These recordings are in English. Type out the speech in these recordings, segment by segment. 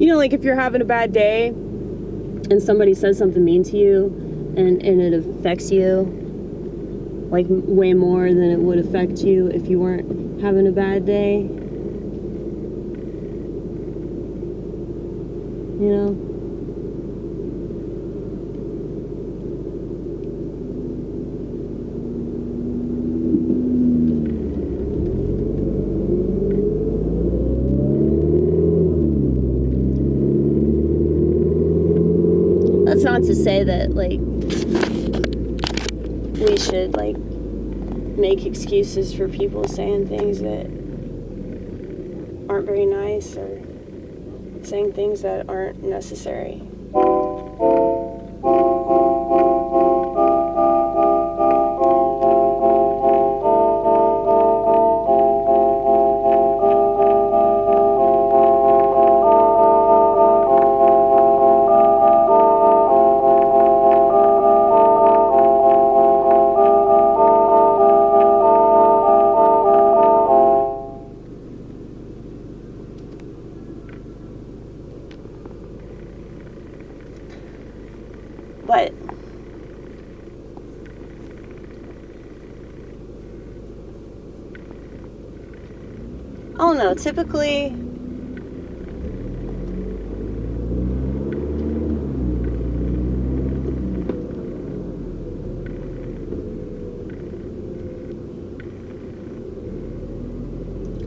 you know, like if you're having a bad day and somebody says something mean to you and it affects you like way more than it would affect you if you weren't having a bad day. You know? That's not to say that, like, we should, like, make excuses for people saying things that aren't very nice or saying things that aren't necessary. But I don't know, typically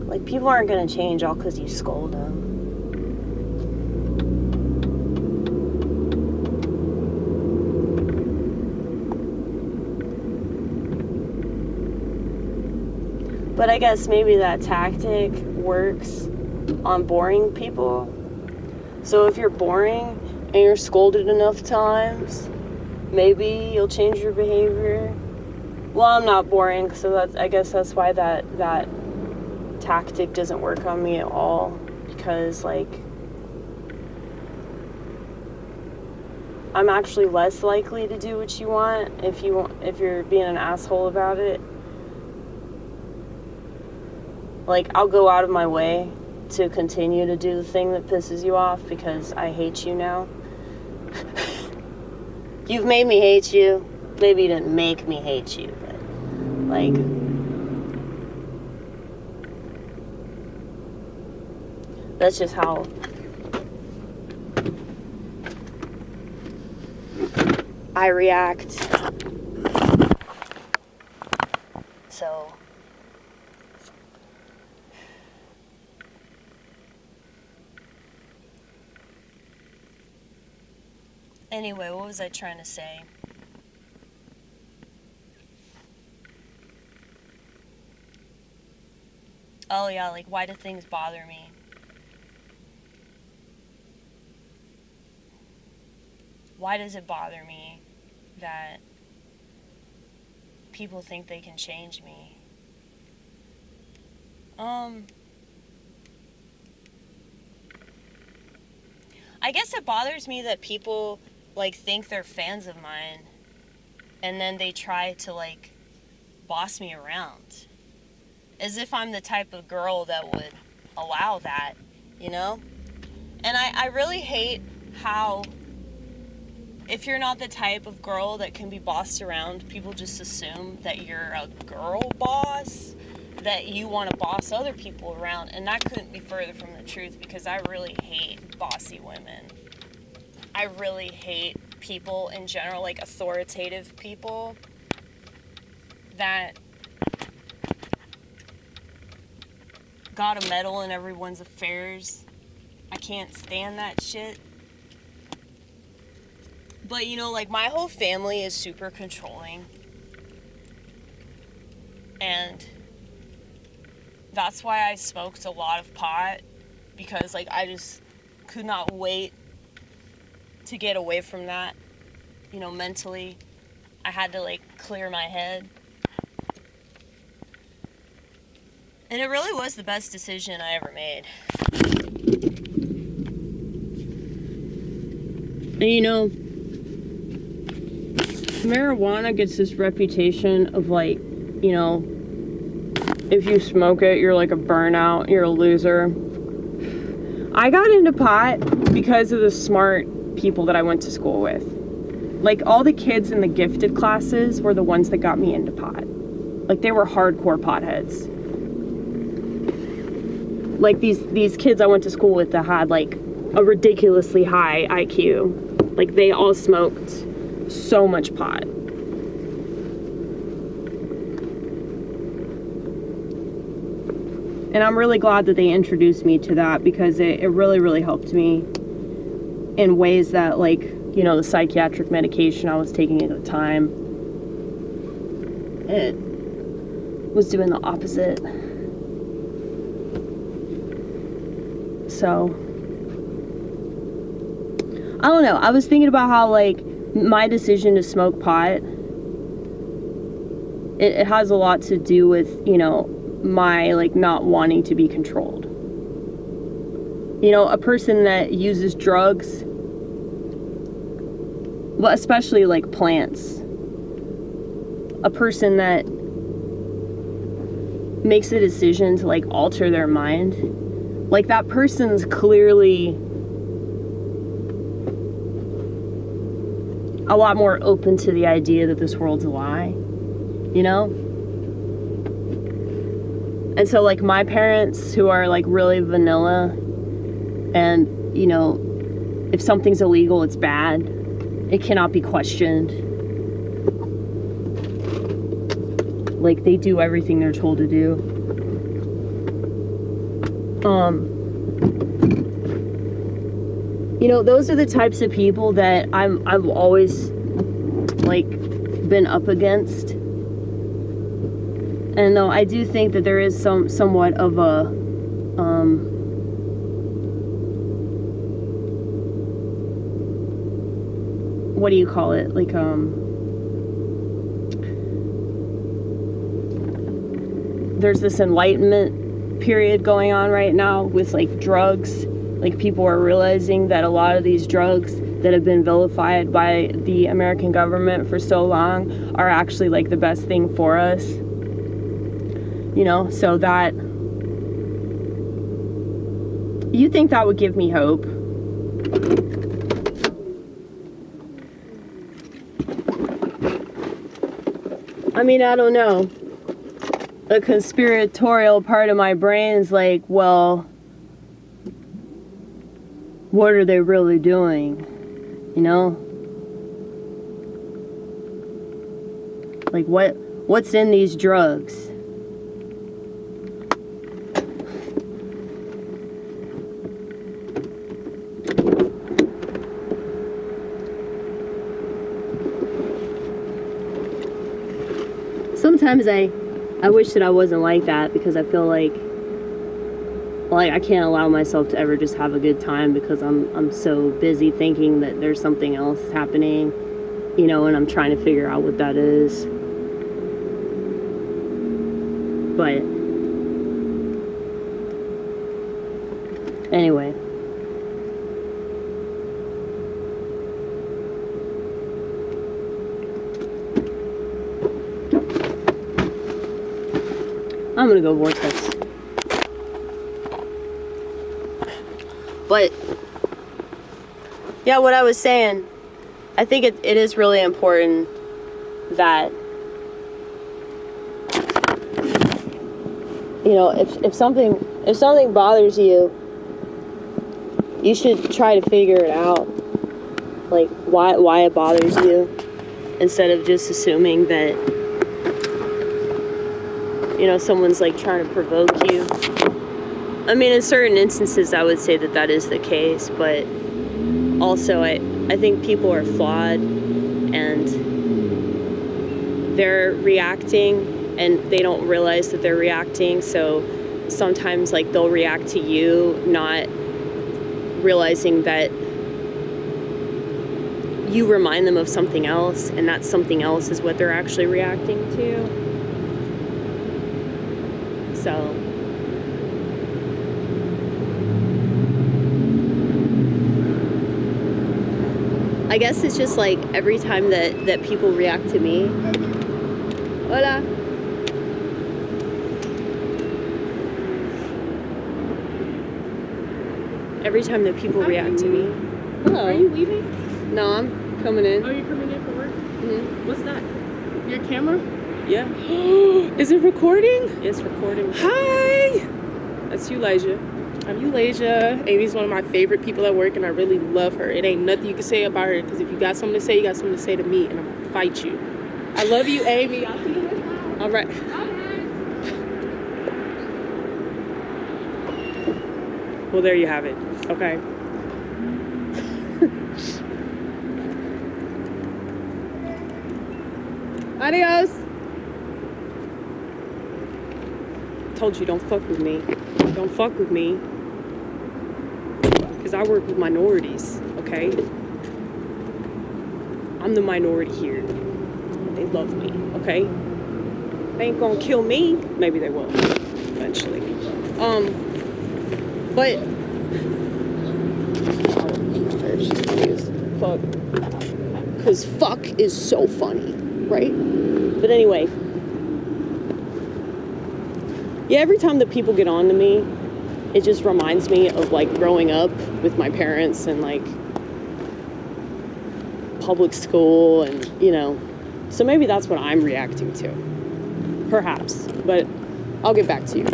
like people aren't going to change all because you scold them. But I guess maybe that tactic works on boring people. So if you're boring and you're scolded enough times, maybe you'll change your behavior. Well, I'm not boring, so I guess that's why that tactic doesn't work on me at all. Because, like, I'm actually less likely to do what you want if you're being an asshole about it. Like, I'll go out of my way to continue to do the thing that pisses you off because I hate you now. You've made me hate you. Maybe you didn't make me hate you, but, like, that's just how I react. So anyway, what was I trying to say? Oh yeah, like, why do things bother me? Why does it bother me that people think they can change me? I guess it bothers me that people, like, think they're fans of mine and then they try to, like, boss me around. As if I'm the type of girl that would allow that, you know? And I really hate how, if you're not the type of girl that can be bossed around, people just assume that you're a girl boss, that you want to boss other people around. And that couldn't be further from the truth, because I really hate bossy women. I really hate people in general, like authoritative people that gotta meddle in everyone's affairs. I can't stand that shit. But, you know, like, my whole family is super controlling. And that's why I smoked a lot of pot, because, like, I just could not wait to get away from that. You know, mentally, I had to, like, clear my head. And it really was the best decision I ever made. And, you know, marijuana gets this reputation of, like, you know, if you smoke it, you're like a burnout, you're a loser. I got into pot because of the smart people that I went to school with. Like, all the kids in the gifted classes were the ones that got me into pot. Like, they were hardcore potheads. Like, these kids I went to school with that had, like, a ridiculously high IQ. Like, they all smoked so much pot. And I'm really glad that they introduced me to that, because it really, really helped me in ways that, like, you know, the psychiatric medication I was taking at the time, it was doing the opposite. So, I don't know. I was thinking about how, like, my decision to smoke pot, it has a lot to do with, you know, my, like, not wanting to be controlled. You know, a person that uses drugs, well, especially, like, plants, a person that makes a decision to, like, alter their mind, like, that person's clearly a lot more open to the idea that this world's a lie, you know? And so, like, my parents, who are, like, really vanilla, and, you know, if something's illegal, it's bad, it cannot be questioned. Like, they do everything they're told to do. You know, those are the types of people that I've always, like, been up against. And though I do think that there is somewhat of a, what do you call it? Like, there's this enlightenment period going on right now with, like, drugs. Like, people are realizing that a lot of these drugs that have been vilified by the American government for so long are actually, like, the best thing for us. You know, so that, you think that would give me hope? I mean, I don't know. A conspiratorial part of my brain's like, well, what are they really doing? You know? Like, what's in these drugs? Sometimes I wish that I wasn't like that, because I feel like I can't allow myself to ever just have a good time, because I'm so busy thinking that there's something else happening, you know, and I'm trying to figure out what that is. But anyway. I'm gonna go vortex. But yeah, what I was saying, I think it is really important that, you know, if something bothers you, you should try to figure it out, like why it bothers you, instead of just assuming that, you know, someone's, like, trying to provoke you. I mean, in certain instances, I would say that that is the case, but also I think people are flawed, and they're reacting, and they don't realize that they're reacting, so sometimes, like, they'll react to you, not realizing that you remind them of something else, and that something else is what they're actually reacting to. So, I guess it's just like every time that people react to me. Hola. Every time that people react to me. Hello. Are you leaving? No, I'm coming in. Oh, you're coming in for work? Mm-hmm. What's that? Your camera? Yeah. Is it recording? It's recording. Hi! That's Eulasia. I'm Eulasia. Amy's one of my favorite people at work, and I really love her. It ain't nothing you can say about her, because if you got something to say, you got something to say to me, and I'm gonna fight you. I love you, Amy. I'll see you next time. All right. Well, there you have it. Okay. Adios. Told you, don't fuck with me. Don't fuck with me. Because I work with minorities, okay? I'm the minority here. They love me, okay? They ain't gonna kill me. Maybe they will, eventually. But... She's funny as fuck. Because fuck is so funny, right? But anyway... Yeah, every time that people get on to me, it just reminds me of, like, growing up with my parents and, like, public school and, you know. So maybe that's what I'm reacting to. Perhaps. But I'll get back to you.